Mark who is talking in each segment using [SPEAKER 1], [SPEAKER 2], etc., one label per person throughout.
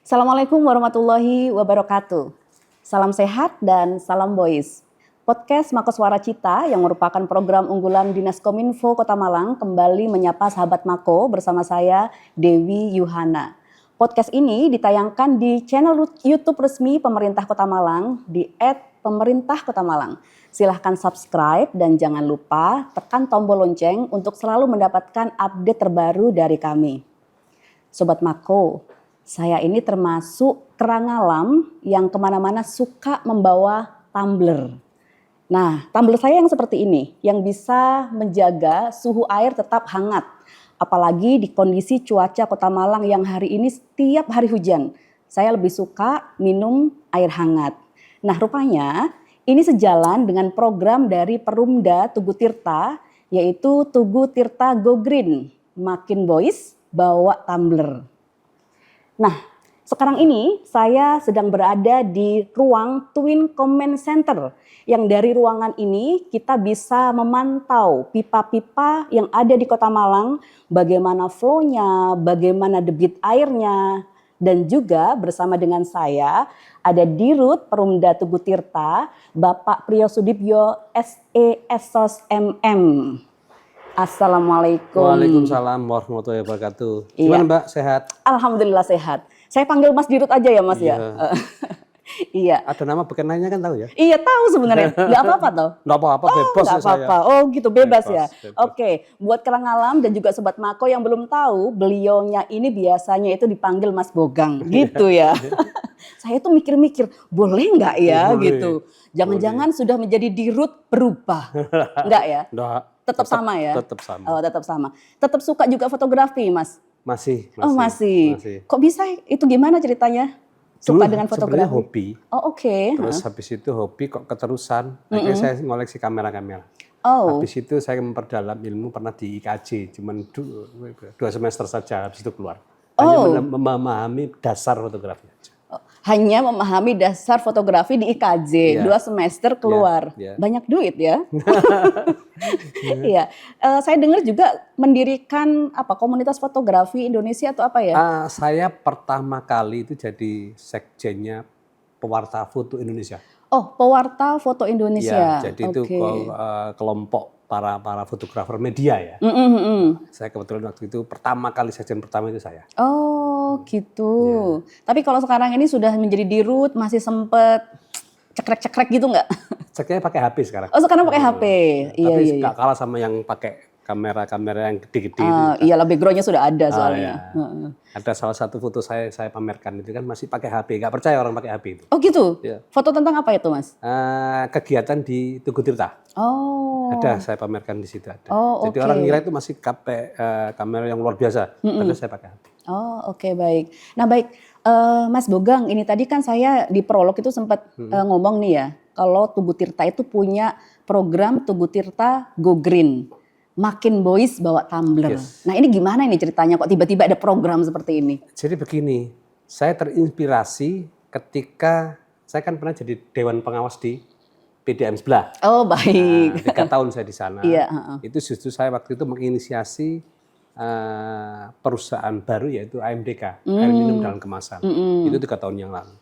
[SPEAKER 1] Assalamualaikum warahmatullahi wabarakatuh. Salam sehat dan salam boys. Podcast Mako Suara Cita yang merupakan program unggulan Dinas Kominfo Kota Malang kembali menyapa sahabat Mako bersama saya Dewi Yuhana. Podcast ini ditayangkan di channel YouTube resmi Pemerintah Kota Malang di @pemerintah-kota-malang. Silahkan subscribe dan jangan lupa tekan tombol lonceng untuk selalu mendapatkan update terbaru dari kami. Sobat Mako, saya ini termasuk kerang alam yang kemana-mana suka membawa tumbler. Nah, tumbler saya yang seperti ini, yang bisa menjaga suhu air tetap hangat. Apalagi di kondisi cuaca Kota Malang yang hari ini setiap hari hujan. Saya lebih suka minum air hangat. Nah, rupanya ini sejalan dengan program dari Perumda Tugu Tirta, yaitu Tugu Tirta Go Green. Makin boys, bawa tumbler. Nah, sekarang ini saya sedang berada di ruang Twin Command Center yang dari ruangan ini kita bisa memantau pipa-pipa yang ada di Kota Malang, bagaimana flow-nya, bagaimana debit airnya, dan juga bersama dengan saya ada Dirut Perumda Tugu Tirta, Bapak Priyo Sudibyo SE Esos MM. Assalamualaikum.
[SPEAKER 2] Waalaikumsalam warahmatullahi wabarakatuh. Gimana Mbak, sehat?
[SPEAKER 1] Alhamdulillah sehat. Saya panggil Mas Dirut aja ya Mas ya. Iya.
[SPEAKER 2] Ada nama beken lainnya kan tahu ya?
[SPEAKER 1] Iya tahu sebenarnya. Nggak apa-apa toh?
[SPEAKER 2] Nggak apa-apa, bebas
[SPEAKER 1] nggak
[SPEAKER 2] ya saya.
[SPEAKER 1] apa-apa. Oh gitu, bebas ya.
[SPEAKER 2] Bebas.
[SPEAKER 1] Oke, buat kerang alam dan juga Sobat Mako yang belum tahu, beliaunya ini biasanya itu dipanggil Mas Bogang, gitu ya. Saya tuh mikir-mikir, boleh nggak ya
[SPEAKER 2] Boleh.
[SPEAKER 1] gitu. Jangan-jangan sudah menjadi Dirut berubah. Nggak ya?
[SPEAKER 2] Nggak.
[SPEAKER 1] Tetap sama ya?
[SPEAKER 2] Tetap sama.
[SPEAKER 1] Oh, tetap sama. Tetap suka juga fotografi, Mas?
[SPEAKER 2] Masih.
[SPEAKER 1] Oh masih. Kok bisa? Itu gimana ceritanya? Suka dengan fotografi?
[SPEAKER 2] Hobi.
[SPEAKER 1] Oh oke.
[SPEAKER 2] Terus habis itu hobi kok keterusan. Akhirnya saya ngoleksi kamera-kamera.
[SPEAKER 1] Oh.
[SPEAKER 2] Habis itu saya memperdalam ilmu pernah di IKJ. Cuman 2 semester saja habis itu keluar. Hanya memahami dasar fotografi aja.
[SPEAKER 1] Hanya memahami dasar fotografi di IKJ, 2 semester keluar. Banyak duit ya. Iya. Saya dengar juga mendirikan komunitas fotografi Indonesia atau apa ya?
[SPEAKER 2] Saya pertama kali itu jadi sekjennya Pewarta Foto Indonesia.
[SPEAKER 1] Oh, Pewarta Foto Indonesia.
[SPEAKER 2] Ya, jadi itu kelompok para fotografer media ya. Saya kebetulan waktu itu pertama kali sekjen pertama itu saya.
[SPEAKER 1] Oh gitu. Tapi kalau sekarang ini sudah menjadi Dirut, masih sempet cekrek-cekrek gitu nggak?
[SPEAKER 2] Ceknya pakai HP sekarang.
[SPEAKER 1] Oh sekarang pakai HP.
[SPEAKER 2] Tapi nggak kalah sama yang pakai kamera-kamera yang gede-gede.
[SPEAKER 1] Iya, backgroundnya sudah ada soalnya.
[SPEAKER 2] Ada salah satu foto saya pamerkan itu kan masih pakai HP. Nggak percaya orang pakai HP itu.
[SPEAKER 1] Oh gitu?
[SPEAKER 2] Ya.
[SPEAKER 1] Foto tentang apa itu Mas?
[SPEAKER 2] Kegiatan di Tugu Tirta.
[SPEAKER 1] Oh.
[SPEAKER 2] Ada, saya pamerkan di situ ada.
[SPEAKER 1] Oh,
[SPEAKER 2] jadi orang ngira itu masih pakai kamera yang luar biasa. Padahal saya pakai HP.
[SPEAKER 1] Oh oke, baik. Nah baik, Mas Bogang, ini tadi kan saya di prolog itu sempat ngomong nih ya, kalau Tugu Tirta itu punya program Tugu Tirta Go Green. Makin boys bawa tumbler. Yes. Nah ini gimana ini ceritanya kok tiba-tiba ada program seperti ini?
[SPEAKER 2] Jadi begini, saya terinspirasi ketika saya kan pernah jadi Dewan Pengawas di PDAM sebelah.
[SPEAKER 1] Oh baik.
[SPEAKER 2] 3 tahun saya di sana.
[SPEAKER 1] Iya.
[SPEAKER 2] Itu justru saya waktu itu menginisiasi perusahaan baru yaitu AMDK, air minum dalam kemasan. Itu 3 tahun yang lalu.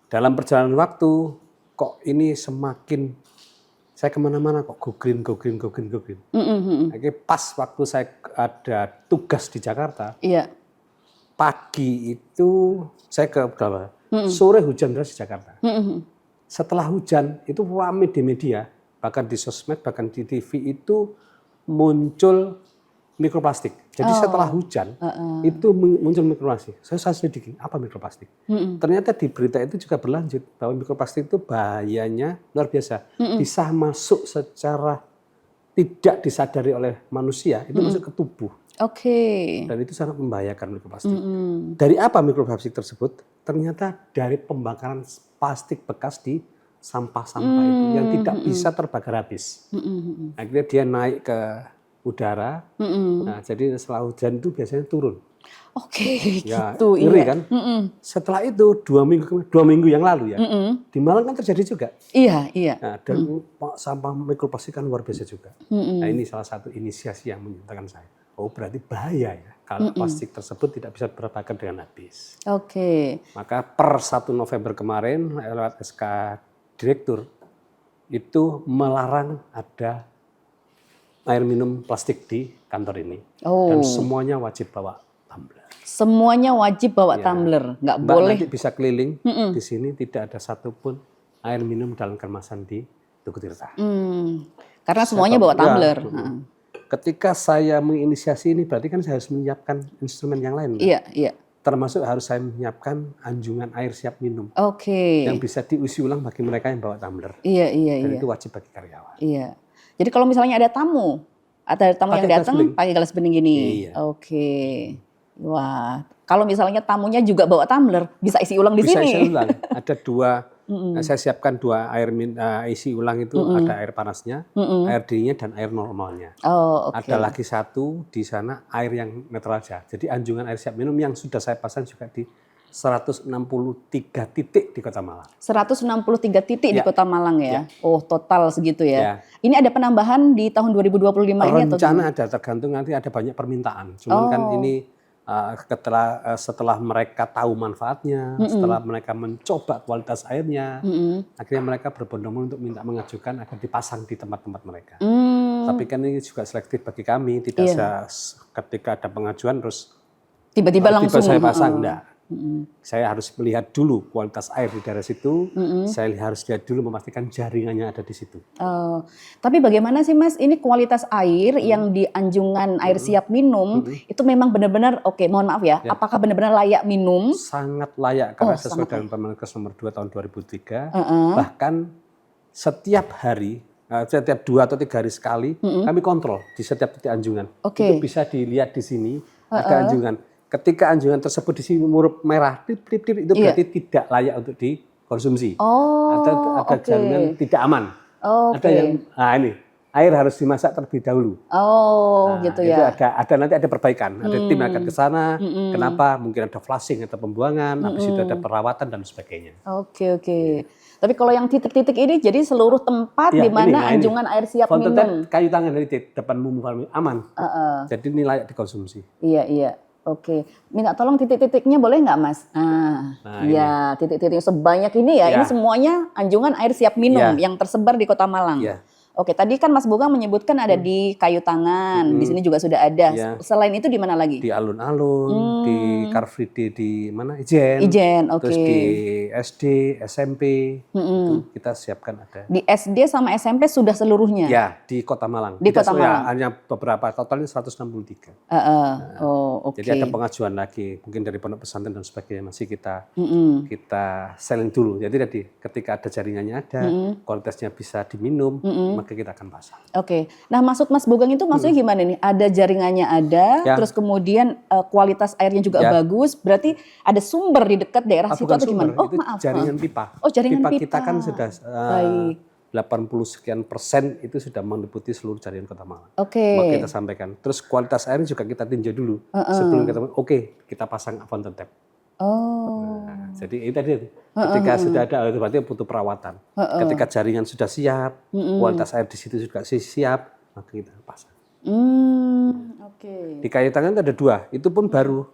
[SPEAKER 2] Dalam perjalanan waktu kok ini semakin saya kemana-mana kok go green. Akhirnya pas waktu saya ada tugas di Jakarta, pagi itu saya ke Jawa, sore hujan deras di Jakarta. Setelah hujan itu ramai di media, bahkan di sosmed, bahkan di TV itu muncul mikroplastik. Jadi setelah hujan itu muncul mikroplastik. Saya selidiki apa mikroplastik. Ternyata di berita itu juga berlanjut bahwa mikroplastik itu bahayanya luar biasa. Bisa masuk secara tidak disadari oleh manusia, itu masuk ke tubuh. Dan itu sangat membahayakan mikroplastik. Dari apa mikroplastik tersebut? Ternyata dari pembakaran plastik bekas di sampah-sampah itu yang tidak bisa terbakar habis. Akhirnya dia naik ke udara. Nah, jadi setelah hujan itu biasanya turun. Ya,
[SPEAKER 1] gitu.
[SPEAKER 2] Ngeri kan? Setelah itu 2 minggu yang lalu ya, di Malang kan terjadi juga.
[SPEAKER 1] Iya.
[SPEAKER 2] Nah, dan sampah mikroplastik kan luar biasa juga. Nah, ini salah satu inisiasi yang menyertakan saya. oh berarti bahaya ya kalau plastik tersebut tidak bisa terbakar dengan habis.
[SPEAKER 1] Oke.
[SPEAKER 2] Maka per 1 November kemarin lewat SK Direktur itu melarang ada air minum plastik di kantor ini.
[SPEAKER 1] Oh.
[SPEAKER 2] Dan semuanya wajib bawa tumbler.
[SPEAKER 1] Semuanya wajib bawa tumbler, nggak
[SPEAKER 2] Mbak
[SPEAKER 1] boleh.
[SPEAKER 2] nanti bisa keliling di sini tidak ada satupun air minum dalam kemasan di Tugu Tirta.
[SPEAKER 1] Karena semuanya bawa tumbler.
[SPEAKER 2] Ketika saya menginisiasi ini berarti kan saya harus menyiapkan instrumen yang lain.
[SPEAKER 1] Iya, iya.
[SPEAKER 2] Termasuk harus saya menyiapkan anjungan air siap minum
[SPEAKER 1] Oke.
[SPEAKER 2] yang bisa diisi ulang bagi mereka yang bawa tumbler.
[SPEAKER 1] Iya, iya,
[SPEAKER 2] Dan
[SPEAKER 1] iya.
[SPEAKER 2] itu wajib bagi karyawan.
[SPEAKER 1] Iya. Jadi kalau misalnya ada tamu, atau ada tamu yang
[SPEAKER 2] Pakai gelas
[SPEAKER 1] datang
[SPEAKER 2] bening.
[SPEAKER 1] pakai gelas bening gini.
[SPEAKER 2] Iya.
[SPEAKER 1] Oke. Wah, kalau misalnya tamunya juga bawa tumbler, bisa isi ulang di
[SPEAKER 2] Bisa
[SPEAKER 1] sini.
[SPEAKER 2] isi ulang. Ada dua, saya siapkan dua air isi ulang itu, ada air panasnya, air dinginnya, dan air normalnya.
[SPEAKER 1] Oh, oke.
[SPEAKER 2] Ada lagi satu di sana air yang netral saja. Jadi anjungan air siap minum yang sudah saya pasang juga di 163 titik di Kota Malang.
[SPEAKER 1] 163 titik di
[SPEAKER 2] Ya.
[SPEAKER 1] Kota Malang ya. Oh, total segitu
[SPEAKER 2] Ya.
[SPEAKER 1] ya. Ini ada penambahan di tahun 2025 ini atau
[SPEAKER 2] Rencana ada, tergantung nanti ada banyak permintaan. Cuman kan ini setelah mereka tahu manfaatnya, setelah mereka mencoba kualitas airnya, akhirnya mereka berbondong-bondong untuk minta mengajukan agar dipasang di tempat-tempat mereka. Tapi kan ini juga selektif bagi kami, tidak ketika ada pengajuan terus
[SPEAKER 1] tiba-tiba langsung
[SPEAKER 2] saya pasang, enggak. Saya harus melihat dulu kualitas air di daerah situ, saya harus lihat dulu memastikan jaringannya ada di situ.
[SPEAKER 1] Tapi bagaimana sih Mas, ini kualitas air yang di anjungan air siap minum itu memang benar-benar, oke, mohon maaf ya, apakah benar-benar layak minum?
[SPEAKER 2] Sangat layak karena sesuai dengan Permenkes nomor 2 tahun 2003, bahkan setiap hari, setiap 2 atau 3 hari sekali kami kontrol di setiap titik anjungan.
[SPEAKER 1] Oke.
[SPEAKER 2] Itu bisa dilihat di sini ada anjungan. Ketika anjungan tersebut di sini huruf merah, tip, itu berarti tidak layak untuk dikonsumsi.
[SPEAKER 1] Oh,
[SPEAKER 2] Ada jaringan tidak aman. Ada yang, ini air harus dimasak terlebih dahulu.
[SPEAKER 1] Oh, gitu
[SPEAKER 2] Itu
[SPEAKER 1] ya.
[SPEAKER 2] ada nanti ada perbaikan. Ada tim akan ke sana. Kenapa? Mungkin ada flushing atau pembuangan. Habis itu ada perawatan dan sebagainya.
[SPEAKER 1] Oke. Tapi kalau yang titik-titik ini jadi seluruh tempat di mana anjungan air siap minum.
[SPEAKER 2] Kayu tangan dari depan umum aman. Jadi ini layak dikonsumsi.
[SPEAKER 1] Iya. Oke, minta tolong titik-titiknya boleh nggak Mas? Iya, titik-titik sebanyak ini ya. Ini semuanya anjungan air siap minum yang tersebar di Kota Malang. Oke, tadi kan Mas Bugeng menyebutkan ada di Kayu Tangan, di sini juga sudah ada. Selain itu di mana lagi?
[SPEAKER 2] Di alun-alun, di Car Free Day di mana? Ijen.
[SPEAKER 1] Oke.
[SPEAKER 2] Terus di SD, SMP, itu kita siapkan ada.
[SPEAKER 1] Di SD sama SMP sudah seluruhnya?
[SPEAKER 2] Ya, di Kota Malang.
[SPEAKER 1] Di Kota Malang.
[SPEAKER 2] Hanya beberapa, totalnya 163.
[SPEAKER 1] Oke.
[SPEAKER 2] Jadi ada pengajuan lagi, mungkin dari pondok pesantren dan sebagainya masih kita selling dulu. Jadi tadi ketika ada jaringannya ada, kualitasnya bisa diminum, maka kita akan pasang.
[SPEAKER 1] Oke. Nah, maksud Mas Bugeng itu maksudnya gimana nih? Ada jaringannya ada, terus kemudian kualitas airnya juga bagus. Berarti ada sumber di dekat daerah situ atau gimana?
[SPEAKER 2] Oh, itu jaringan pipa.
[SPEAKER 1] Oh, jaringan
[SPEAKER 2] pipa. Kita kan sudah
[SPEAKER 1] Baik.
[SPEAKER 2] 80% itu sudah meliputi seluruh jaringan Kota Malang.
[SPEAKER 1] Oke.
[SPEAKER 2] Maka kita sampaikan. Terus kualitas airnya juga kita tinjau dulu sebelum kita pasang fountain tap. Jadi itu tadi ketika sudah ada itu berarti butuh perawatan. Ketika jaringan sudah siap, kualitas air di situ juga siap, maka kita pasang.
[SPEAKER 1] Oke.
[SPEAKER 2] Di Kayu Tangan itu ada 2, itu pun baru,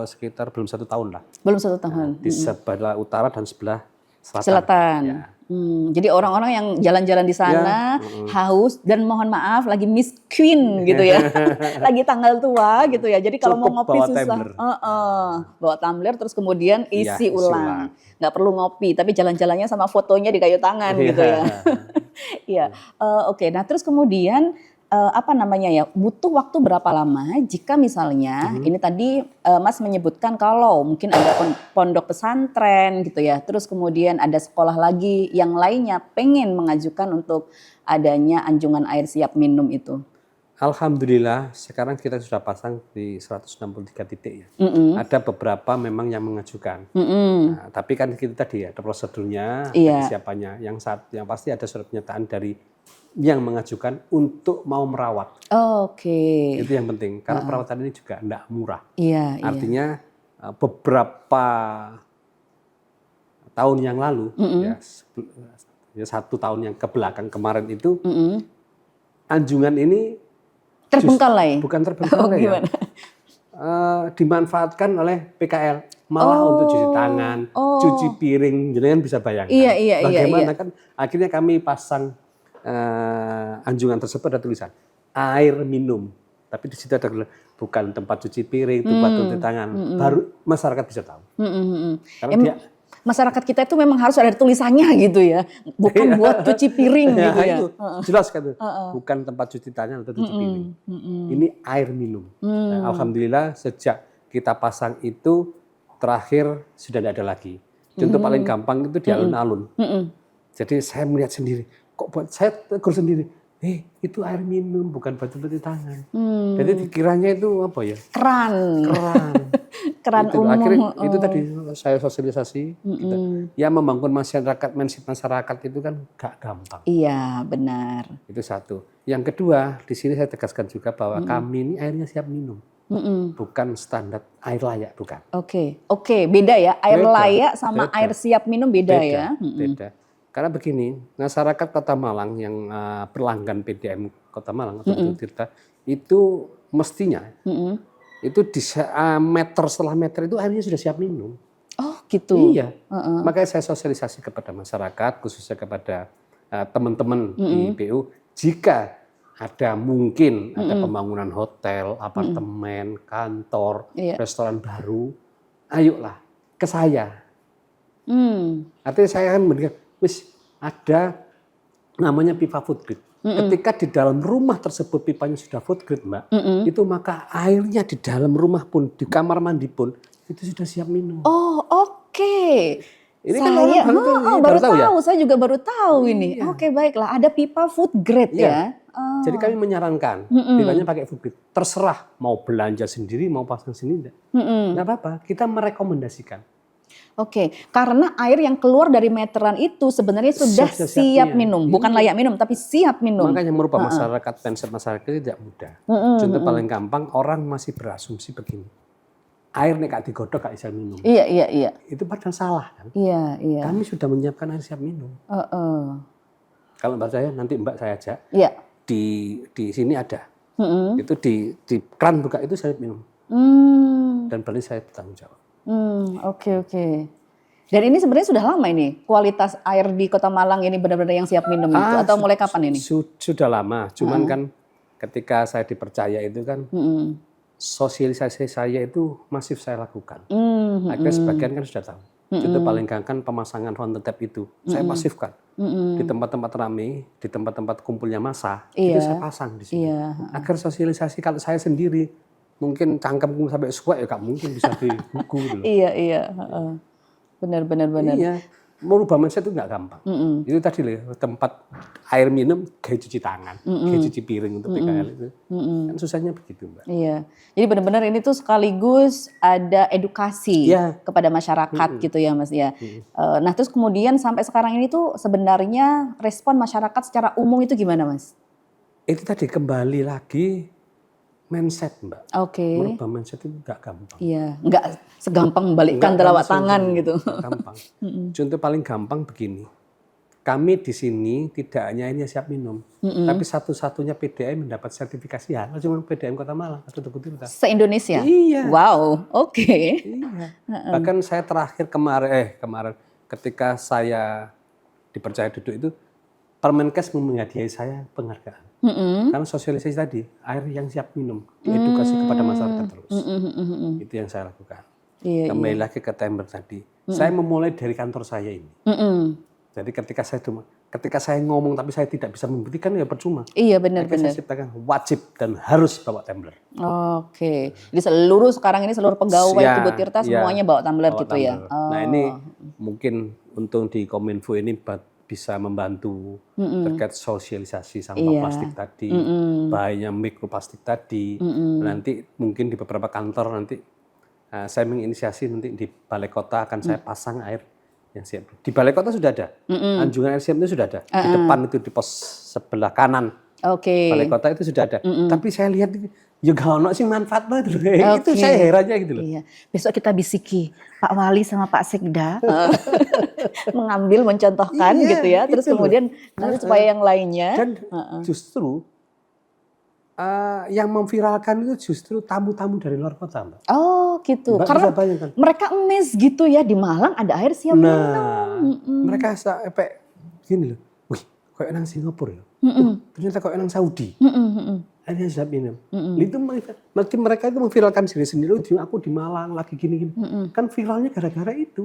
[SPEAKER 2] sekitar belum 1 tahun lah.
[SPEAKER 1] Belum 1 tahun.
[SPEAKER 2] Di sebelah utara dan sebelah selatan.
[SPEAKER 1] Selatan. Jadi orang-orang yang jalan-jalan di sana haus dan mohon maaf lagi miskin gitu ya, lagi tanggal tua gitu ya. Jadi kalau mau ngopi
[SPEAKER 2] bawa
[SPEAKER 1] susah,
[SPEAKER 2] tumbler.
[SPEAKER 1] bawa tumbler terus kemudian isi ulang. Nggak perlu ngopi, tapi jalan-jalannya sama fotonya di Kayu Tangan gitu ya. Iya. Oke. Nah terus kemudian butuh waktu berapa lama jika misalnya ini tadi Mas menyebutkan kalau mungkin ada pondok pesantren gitu ya, terus kemudian ada sekolah lagi yang lainnya pengen mengajukan untuk adanya anjungan air siap minum itu.
[SPEAKER 2] Alhamdulillah sekarang kita sudah pasang di 163 titik ya. Ada beberapa memang yang mengajukan. Nah, tapi kan kita tadi ada prosedurnya, ada kesiapannya. Yang pasti ada surat pernyataan dari yang mengajukan untuk mau merawat.
[SPEAKER 1] Oke.
[SPEAKER 2] Itu yang penting karena perawatan ini juga tidak murah.
[SPEAKER 1] Iya.
[SPEAKER 2] Artinya beberapa tahun yang lalu ya 1 tahun yang kebelakang kemarin itu anjungan ini
[SPEAKER 1] Terbengkalai.
[SPEAKER 2] Bukan terbengkalai ya.
[SPEAKER 1] Gimana?
[SPEAKER 2] Dimanfaatkan oleh PKL malah untuk cuci tangan, cuci piring, jenengan bisa bayangkan.
[SPEAKER 1] Iya.
[SPEAKER 2] Bagaimana kan akhirnya kami pasang anjungan tersebut ada tulisan air minum, tapi di situ ada bukan tempat cuci piring, tempat cuci tangan. Baru masyarakat bisa tahu. Karena dia
[SPEAKER 1] masyarakat kita itu memang harus ada tulisannya gitu ya, bukan buat cuci piring gitu ya.
[SPEAKER 2] Itu jelas kan, bukan tempat cuci tangan atau cuci piring. Ini air minum. Nah, alhamdulillah sejak kita pasang itu terakhir sudah tidak ada lagi. Contoh paling gampang itu di alun-alun. Jadi saya melihat sendiri, kok buat saya tegur sendiri, itu air minum bukan buat cuci tangan. Jadi dikiranya itu apa ya?
[SPEAKER 1] Keran
[SPEAKER 2] itu,
[SPEAKER 1] umum.
[SPEAKER 2] Akhirnya itu tadi saya sosialisasi. Ya membangun mindset masyarakat itu kan gak gampang.
[SPEAKER 1] Iya benar.
[SPEAKER 2] Itu satu. Yang kedua di sini saya tegaskan juga bahwa kami ini airnya siap minum, bukan standar air layak, bukan.
[SPEAKER 1] Oke, beda ya, air
[SPEAKER 2] Beda,
[SPEAKER 1] layak sama
[SPEAKER 2] beda.
[SPEAKER 1] air siap minum beda ya.
[SPEAKER 2] Beda. Karena begini, masyarakat Kota Malang yang pelanggan PDAM Kota Malang atau Bendung Tirta itu mestinya itu di meter setelah meter itu airnya sudah siap minum.
[SPEAKER 1] Oh gitu.
[SPEAKER 2] Iya. Makanya saya sosialisasi kepada masyarakat, khususnya kepada teman-teman di PU, jika ada mungkin ada pembangunan hotel, apartemen, kantor, restoran baru, ayolah ke saya. Artinya saya akan melihat, wis ada namanya pipa food grid. Ketika di dalam rumah tersebut pipanya sudah food grid, Mbak, itu maka airnya di dalam rumah pun, di kamar mandi pun, itu sudah siap minum.
[SPEAKER 1] Oh oke.
[SPEAKER 2] Ini
[SPEAKER 1] saya
[SPEAKER 2] kan
[SPEAKER 1] baru
[SPEAKER 2] tahu ya?
[SPEAKER 1] saya juga baru tahu ini.
[SPEAKER 2] Iya.
[SPEAKER 1] Oke baiklah, ada pipa food grade ya.
[SPEAKER 2] Jadi kami menyarankan, pipanya pakai food grid. Terserah mau belanja sendiri, mau pasang sendiri, enggak apa-apa. Kita merekomendasikan.
[SPEAKER 1] Oke, karena air yang keluar dari meteran itu sebenarnya sudah siap minum, bukan layak minum, tapi siap minum.
[SPEAKER 2] Makanya merubah masyarakat, mindset masyarakat itu tidak mudah. Contoh paling gampang, orang masih berasumsi begini, air nek gak digodok gak bisa minum.
[SPEAKER 1] Iya.
[SPEAKER 2] Itu padahal salah kan?
[SPEAKER 1] Iya.
[SPEAKER 2] Kami sudah menyiapkan air siap minum. Kalau Mbak saya, nanti Mbak saya ajak, di sini ada. Itu di keran buka itu saya minum. Dan berarti saya bertanggung jawab.
[SPEAKER 1] Oke. Dan ini sebenarnya sudah lama ini kualitas air di Kota Malang ini benar-benar yang siap minum itu atau mulai kapan ini?
[SPEAKER 2] Sudah lama, cuman kan ketika saya dipercaya itu kan sosialisasi saya itu masif saya lakukan. Akhirnya sebagian kan sudah tahu. Contoh paling gampang pemasangan fountain tap itu saya masifkan di tempat-tempat ramai, di tempat-tempat kumpulnya massa itu saya pasang di sini. Agar sosialisasi kalau saya sendiri mungkin cangkemku sampai suka ya gak mungkin bisa di buku gitu.
[SPEAKER 1] Iya. Benar.
[SPEAKER 2] Iya, merubah mindset itu nggak gampang. Itu tadi loh, tempat air minum kayak cuci tangan, kayak cuci piring untuk PKL itu. Kan susahnya begitu, Mbak.
[SPEAKER 1] Iya. Jadi benar-benar ini tuh sekaligus ada edukasi kepada masyarakat gitu ya, Mas ya. Nah, terus kemudian sampai sekarang ini tuh sebenarnya respon masyarakat secara umum itu gimana, Mas?
[SPEAKER 2] Itu tadi kembali lagi mindset, Mbak. Merubah mindset itu nggak gampang.
[SPEAKER 1] Iya, nggak segampang membalikkan telapak tangan gitu.
[SPEAKER 2] Gampang. Contoh paling gampang begini. Kami di sini tidak hanya ini siap minum, tapi satu-satunya PDAM mendapat sertifikasi halal cuma PDAM Kota Malang atau Tugu Tirta.
[SPEAKER 1] Se-Indonesia?
[SPEAKER 2] Iya.
[SPEAKER 1] Wow, oke.
[SPEAKER 2] Iya. Bahkan saya terakhir kemarin ketika saya dipercaya duduk itu, Permenkes menghadiahi saya penghargaan. Karena sosialisasi tadi, air yang siap minum, diedukasi kepada masyarakat terus. Itu yang saya lakukan. Kembali lagi ke Timber tadi. Saya memulai dari kantor saya ini. Jadi ketika saya ngomong tapi saya tidak bisa membuktikan ya percuma.
[SPEAKER 1] Iya benar.
[SPEAKER 2] Saya ciptakan wajib dan harus bawa tumbler.
[SPEAKER 1] Oke. Jadi sekarang ini seluruh pegawai Tugu Tirta semuanya bawa tumbler gitu ya.
[SPEAKER 2] Nah ini mungkin untung di Kominfo ini bisa membantu terkait sosialisasi sampah plastik tadi, bahayanya mikroplastik tadi. Nanti mungkin di beberapa kantor nanti saya menginisiasi nanti di Balai Kota akan saya pasang air yang siap. Di Balai Kota sudah ada, anjungan air siap itu sudah ada. Di depan itu di pos sebelah kanan Balai Kota itu sudah ada. Tapi saya lihat ya gak ono sih manfaat banget. Itu saya herannya gitu loh.
[SPEAKER 1] Iya. Besok kita bisiki Pak Wali sama Pak Sekda mencontohkan gitu ya. Terus kemudian nanti supaya yang lainnya.
[SPEAKER 2] Dan justru yang memviralkan itu justru tamu-tamu dari luar kota, Mbak.
[SPEAKER 1] Oh gitu,
[SPEAKER 2] Mbak
[SPEAKER 1] karena
[SPEAKER 2] bisa bayangkan.
[SPEAKER 1] mereka amazed gitu ya, di Malang ada air siap minum.
[SPEAKER 2] Mereka sampai gini loh, wih, kayak nang Singapura ya. Ternyata kayak nang Saudi. Airnya siap minum. Itu berarti mereka itu memviralkan sendiri-sendiri. Aku di Malang lagi gini-gini. Kan viralnya gara-gara itu.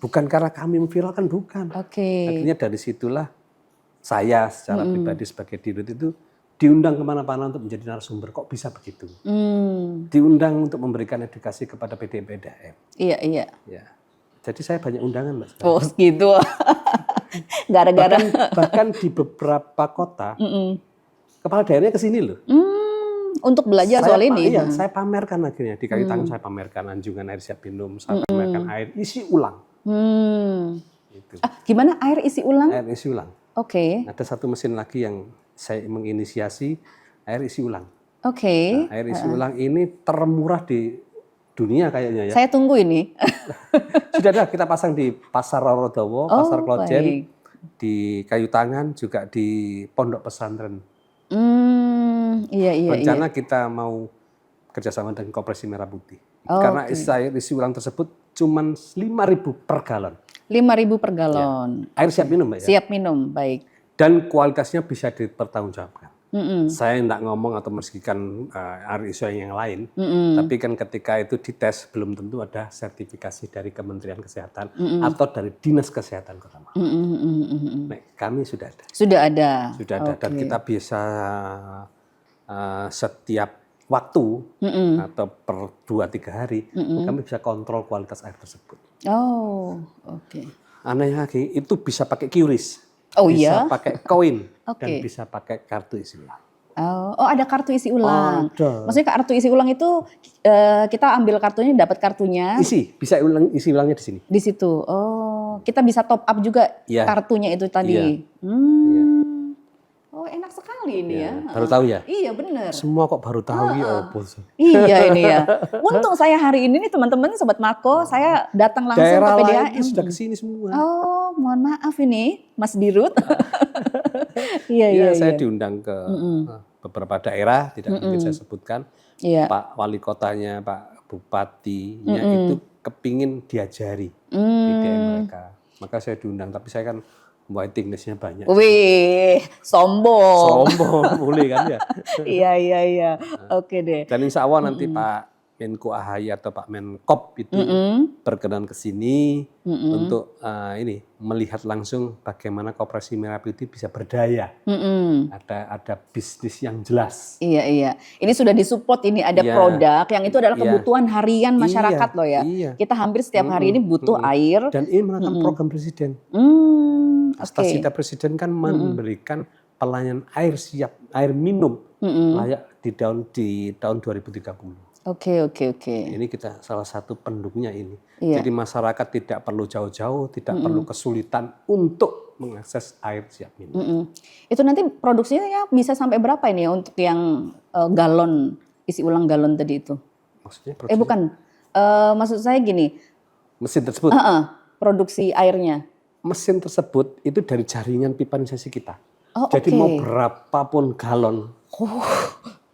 [SPEAKER 2] Bukan karena kami memviralkan, bukan.
[SPEAKER 1] Oke.
[SPEAKER 2] Akhirnya dari situlah saya secara pribadi sebagai dirut itu diundang kemana-mana untuk menjadi narasumber. Kok bisa begitu? Diundang untuk memberikan edukasi kepada PDM PDAM.
[SPEAKER 1] Iya.
[SPEAKER 2] Ya. Jadi saya banyak undangan, Mbak.
[SPEAKER 1] Oh gitu. Gara-gara.
[SPEAKER 2] Bahkan di beberapa kota, kepala daerahnya ke sini loh.
[SPEAKER 1] Untuk belajar soal ini.
[SPEAKER 2] Iya, saya pamerkan akhirnya. Di Kayu Tangan saya pamerkan anjungan air siap minum, saya pamerkan air isi ulang. Gitu.
[SPEAKER 1] Gimana air isi ulang?
[SPEAKER 2] Air isi ulang.
[SPEAKER 1] Oke.
[SPEAKER 2] Ada satu mesin lagi yang saya menginisiasi air isi ulang.
[SPEAKER 1] Oke.
[SPEAKER 2] Nah, air isi ulang ini termurah di dunia kayaknya ya.
[SPEAKER 1] Saya tunggu ini.
[SPEAKER 2] Sudah ada, kita pasang di Pasar Rorodowo, Pasar Klojen, di Kayu Tangan, juga di Pondok Pesantren.
[SPEAKER 1] Iya.
[SPEAKER 2] Rencana kita mau kerjasama dengan Koperasi Merah Putih. Karena air isi ulang tersebut cuma 5.000 per galon.
[SPEAKER 1] 5.000 per galon.
[SPEAKER 2] Ya. Air siap minum, Mbak ya.
[SPEAKER 1] Siap minum, baik.
[SPEAKER 2] Dan kualitasnya bisa dipertanggungjawabkan. Saya tidak ngomong atau merugikan air isi ulang yang lain, tapi kan ketika itu dites belum tentu ada sertifikasi dari Kementerian Kesehatan atau dari Dinas Kesehatan Kota Malang. Nah, kami sudah ada.
[SPEAKER 1] Sudah ada.
[SPEAKER 2] Dan kita bisa setiap waktu atau per 2-3 hari kami bisa kontrol kualitas air tersebut.
[SPEAKER 1] Oh, oke.
[SPEAKER 2] Aneh lagi, itu bisa pakai QRIS.
[SPEAKER 1] Oh
[SPEAKER 2] bisa
[SPEAKER 1] iya?
[SPEAKER 2] pakai koin dan bisa pakai kartu isi ulang.
[SPEAKER 1] Oh, ada kartu isi ulang.
[SPEAKER 2] Ada.
[SPEAKER 1] Maksudnya kartu isi ulang itu kita ambil kartunya, dapat kartunya.
[SPEAKER 2] Bisa isi ulangnya di sini.
[SPEAKER 1] Di situ. Oh, kita bisa top up juga kartunya itu tadi. Oh, enak sekali ini ya.
[SPEAKER 2] Baru tahu ya?
[SPEAKER 1] Iya, benar.
[SPEAKER 2] Semua kok baru tahu ya.
[SPEAKER 1] Iya ini ya. Untung saya hari ini nih teman-teman Sobat Mako, saya datang langsung
[SPEAKER 2] daerah
[SPEAKER 1] ke PDAM.
[SPEAKER 2] Lain sudah kesini semua.
[SPEAKER 1] Oh, mohon maaf ini Mas Dirut. Iya.
[SPEAKER 2] Saya diundang ke beberapa daerah, tidak mungkin saya sebutkan. Pak Wali Kotanya, Pak Bupatinya itu kepingin diajari PDAM mereka. Maka saya diundang, tapi saya kan waiting list-nya banyak.
[SPEAKER 1] Wih, sombong.
[SPEAKER 2] Boleh kan ya?
[SPEAKER 1] Iya. Oke deh.
[SPEAKER 2] Dan insya Allah nanti Pak Menko AHY atau Pak Menkop itu berkenan ke sini untuk melihat langsung bagaimana Koperasi Merah Putih bisa berdaya. Ada bisnis yang jelas.
[SPEAKER 1] Iya. Ini sudah disupport, ini ada produk yang itu adalah kebutuhan harian masyarakat loh ya. Kita hampir setiap hari ini butuh air.
[SPEAKER 2] Dan ini merupakan program Presiden. Cita Presiden kan memberikan pelayanan air minum layak di tahun 2030.
[SPEAKER 1] Oke.
[SPEAKER 2] Ini kita salah satu pendukungnya ini. Jadi masyarakat tidak perlu jauh-jauh, tidak perlu kesulitan untuk mengakses air siap minum.
[SPEAKER 1] Itu nanti produksinya ya bisa sampai berapa ini ya untuk yang galon, isi ulang galon tadi itu?
[SPEAKER 2] Maksudnya
[SPEAKER 1] bukan. Maksud saya gini.
[SPEAKER 2] Mesin tersebut?
[SPEAKER 1] Produksi airnya.
[SPEAKER 2] Mesin tersebut itu dari jaringan pipanisasi kita.
[SPEAKER 1] Oh,
[SPEAKER 2] jadi mau berapapun galon.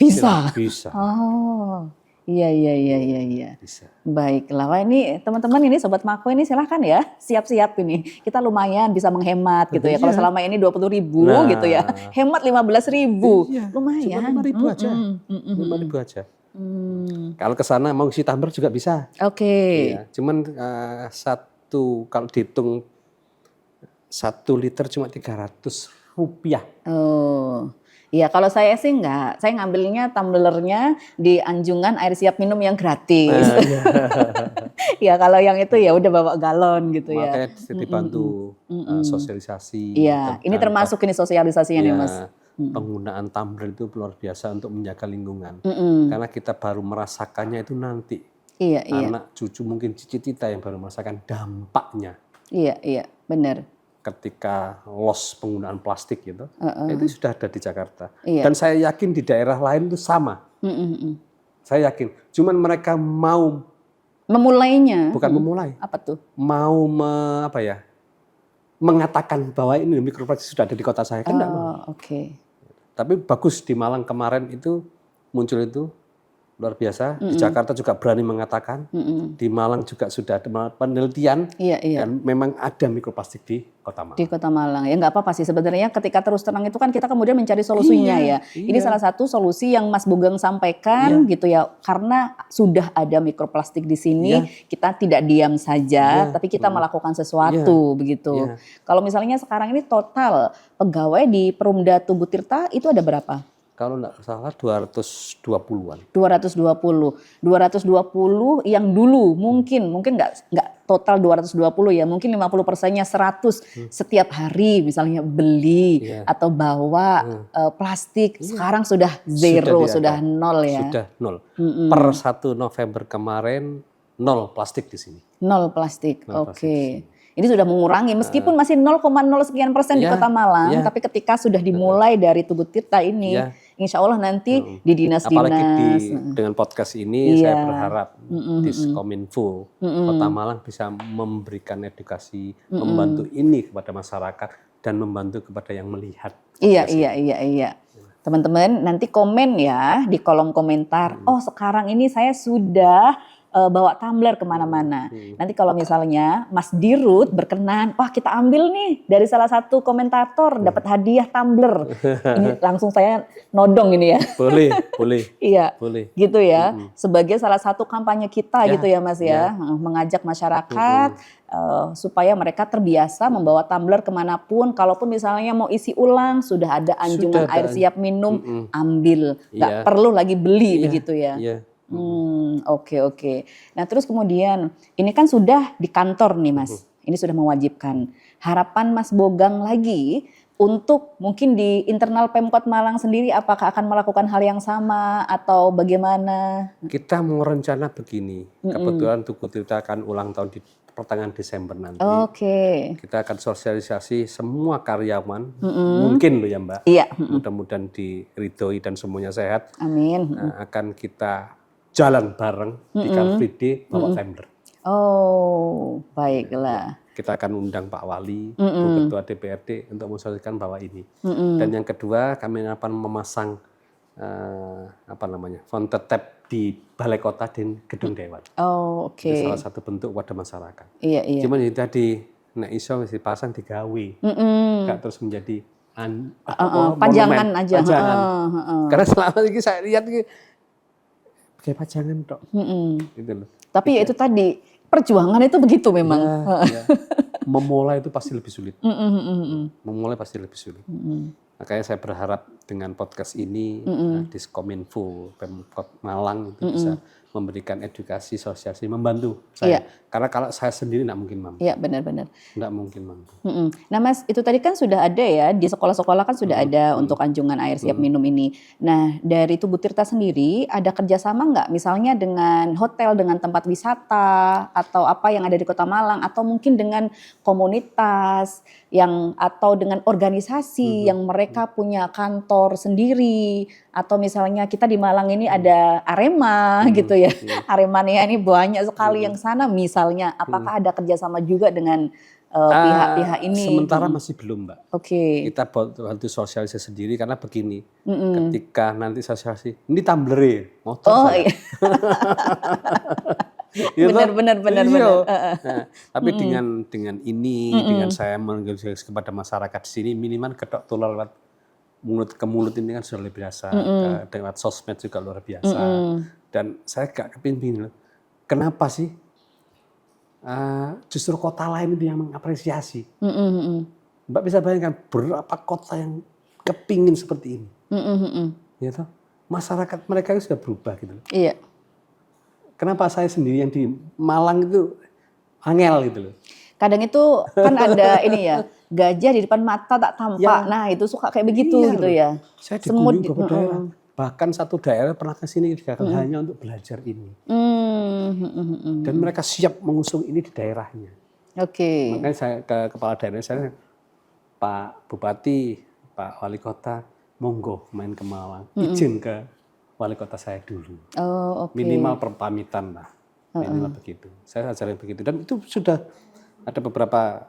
[SPEAKER 1] Bisa.
[SPEAKER 2] Oh.
[SPEAKER 1] Iya.
[SPEAKER 2] Bisa.
[SPEAKER 1] Baiklah, wah ini teman-teman ini Sobat Mako ini silahkan ya siap-siap ini. Kita lumayan bisa menghemat gitu ya. Kalau selama ini 20.000 gitu ya, hemat 15.000. Lumayan.
[SPEAKER 2] 5.000 aja. 5.000 aja. Kalau ke sana mau isi tumbler juga bisa.
[SPEAKER 1] Oke.
[SPEAKER 2] Iya, cuman kalau dihitung 1 liter cuma Rp300.
[SPEAKER 1] Oh. Iya, kalau saya sih enggak. Saya ngambilnya tumblernya di anjungan air siap minum yang gratis. Ya, kalau yang itu ya udah bawa galon gitu ya.
[SPEAKER 2] Makanya dibantu sosialisasi.
[SPEAKER 1] Iya, ini termasuk ini sosialisasinya nih Mas.
[SPEAKER 2] Penggunaan tumbler itu luar biasa untuk menjaga lingkungan. Karena kita baru merasakannya itu nanti.
[SPEAKER 1] Iya.
[SPEAKER 2] Anak cucu mungkin cici kita yang baru merasakan dampaknya.
[SPEAKER 1] Iya, benar.
[SPEAKER 2] Ketika loss penggunaan plastik gitu, itu sudah ada di Jakarta.
[SPEAKER 1] Iya.
[SPEAKER 2] Dan saya yakin di daerah lain itu sama. Saya yakin. Cuman mereka mau
[SPEAKER 1] memulainya.
[SPEAKER 2] Bukan memulai.
[SPEAKER 1] Apa tuh?
[SPEAKER 2] Mau mengatakan bahwa ini mikroplastik sudah ada di kota saya kan enggak mau.
[SPEAKER 1] Oke.
[SPEAKER 2] Tapi bagus di Malang kemarin itu muncul itu luar biasa. Di Jakarta juga berani mengatakan. Di Malang juga sudah ada penelitian. Dan memang ada mikroplastik di Kota Malang.
[SPEAKER 1] Di Kota Malang. Ya nggak apa-apa sih. Sebenarnya ketika terus terang itu kan kita kemudian mencari solusinya ya. Ini salah satu solusi yang Mas Bugeng sampaikan gitu ya. Karena sudah ada mikroplastik di sini, kita tidak diam saja, tapi kita melakukan sesuatu begitu. Kalau misalnya sekarang ini total pegawai di Perumda Tugu Tirta itu ada berapa?
[SPEAKER 2] Kalau nggak salah 220-an.
[SPEAKER 1] 220 yang dulu mungkin nggak total 220 ya, mungkin 50%-nya 100 setiap hari misalnya beli atau bawa plastik. Sekarang sudah zero, sudah nol ya.
[SPEAKER 2] Sudah nol. Per 1 November kemarin nol plastik di sini.
[SPEAKER 1] Nol plastik. Oke. Ini sudah mengurangi meskipun masih 0,0 sekian persen di Kota Malang, tapi ketika sudah dimulai dari Tugu Tirta ini, insya Allah nanti di dinas-dinas.
[SPEAKER 2] Apalagi dengan podcast ini saya berharap Diskominfo Kota Malang bisa memberikan edukasi, membantu ini kepada masyarakat dan membantu kepada yang melihat.
[SPEAKER 1] Iya. Teman-teman nanti komen ya di kolom komentar, oh sekarang ini saya sudah bawa tumbler kemana-mana. Nanti kalau misalnya Mas Dirut berkenan, wah kita ambil nih dari salah satu komentator dapat hadiah tumbler. Ini langsung saya nodong ini ya.
[SPEAKER 2] Boleh.
[SPEAKER 1] Iya.
[SPEAKER 2] Boleh.
[SPEAKER 1] Gitu ya. Sebagai salah satu kampanye kita gitu ya Mas ya. Mengajak masyarakat supaya mereka terbiasa membawa tumbler kemanapun. Kalaupun misalnya mau isi ulang, sudah ada anjungan air siap minum, ambil. Nggak perlu lagi beli begitu ya. Oke. Nah terus kemudian ini kan sudah di kantor nih Mas, ini sudah mewajibkan. Harapan Mas Bogeng lagi untuk mungkin di internal Pemkot Malang sendiri apakah akan melakukan hal yang sama atau bagaimana?
[SPEAKER 2] Kita mau rencana begini, kebetulan Tugu Tirta akan ulang tahun di pertengahan Desember nanti. Kita akan sosialisasi semua karyawan, mungkin loh ya Mbak. Mudah-mudahan diridhoi dan semuanya sehat.
[SPEAKER 1] Amin.
[SPEAKER 2] Akan kita jalan bareng di Car Free Day bawa tumbler.
[SPEAKER 1] Oh, baiklah.
[SPEAKER 2] Kita akan undang Pak Wali, Bu Ketua DPRD untuk mensosialisasikan bahwa ini. Dan yang kedua, kami akan memasang fountain tap di Balai Kota dan Gedung Dewan. Itu salah satu bentuk kepada masyarakat. Cuman itu tadi nek iso mesti pasang digawe. Enggak terus menjadi
[SPEAKER 1] panjangan aja.
[SPEAKER 2] Karena selama ini saya lihat kayak pajangan tok. Gitu loh.
[SPEAKER 1] Tapi ya itu tadi perjuangan itu begitu memang.
[SPEAKER 2] Memulai itu pasti lebih sulit. Makanya saya berharap dengan podcast ini Diskominfo Pemkot Malang itu bisa memberikan edukasi, sosialisasi, membantu saya. Karena kalau saya sendiri tidak mungkin mampu.
[SPEAKER 1] Iya, benar-benar.
[SPEAKER 2] Tidak mungkin mampu.
[SPEAKER 1] Nah Mas, itu tadi kan sudah ada ya, di sekolah-sekolah kan sudah ada untuk anjungan air siap minum ini. Nah, dari Tugu Tirta sendiri ada kerjasama nggak? Misalnya dengan hotel, dengan tempat wisata, atau apa yang ada di Kota Malang, atau mungkin dengan komunitas, atau dengan organisasi yang mereka punya kantor sendiri, atau misalnya kita di Malang ini ada Arema gitu ya. Aremania ini banyak sekali yang sana misalnya. Apakah ada kerjasama juga dengan pihak-pihak ini?
[SPEAKER 2] Sementara masih belum Mbak. Kita bantu sosialisasi sendiri karena begini. Ketika nanti sosialisasi, ini tumbler motor saya.
[SPEAKER 1] Benar.
[SPEAKER 2] Nah, tapi dengan ini, dengan saya mengingatkan kepada masyarakat di sini, minimal kedok tular lewat mulut ke mulut ini kan sudah luar biasa. Lewat sosmed juga luar biasa. Dan saya gak kepingin loh. Kenapa sih justru kota lain itu yang mengapresiasi? Mbak bisa bayangkan berapa kota yang kepingin seperti ini. Ya toh? Masyarakat mereka itu sudah berubah gitu loh.
[SPEAKER 1] Iya.
[SPEAKER 2] Kenapa saya sendiri yang di Malang itu angel gitu loh.
[SPEAKER 1] Kadang itu kan ada ini ya, gajah di depan mata tak tampak. Nah itu suka kayak begitu gitu ya.
[SPEAKER 2] Saya dikunjungi ke daerah. Bahkan satu daerah pernah ke sini hanya untuk belajar ini. Dan mereka siap mengusung ini di daerahnya. Makanya saya ke kepala daerah saya, Pak Bupati, Pak Wali Kota, monggo main ke Malang. Izin ke Wali Kota saya dulu. Minimal perpamitan lah. Minimal begitu. Saya ajarin begitu. Dan itu sudah ada beberapa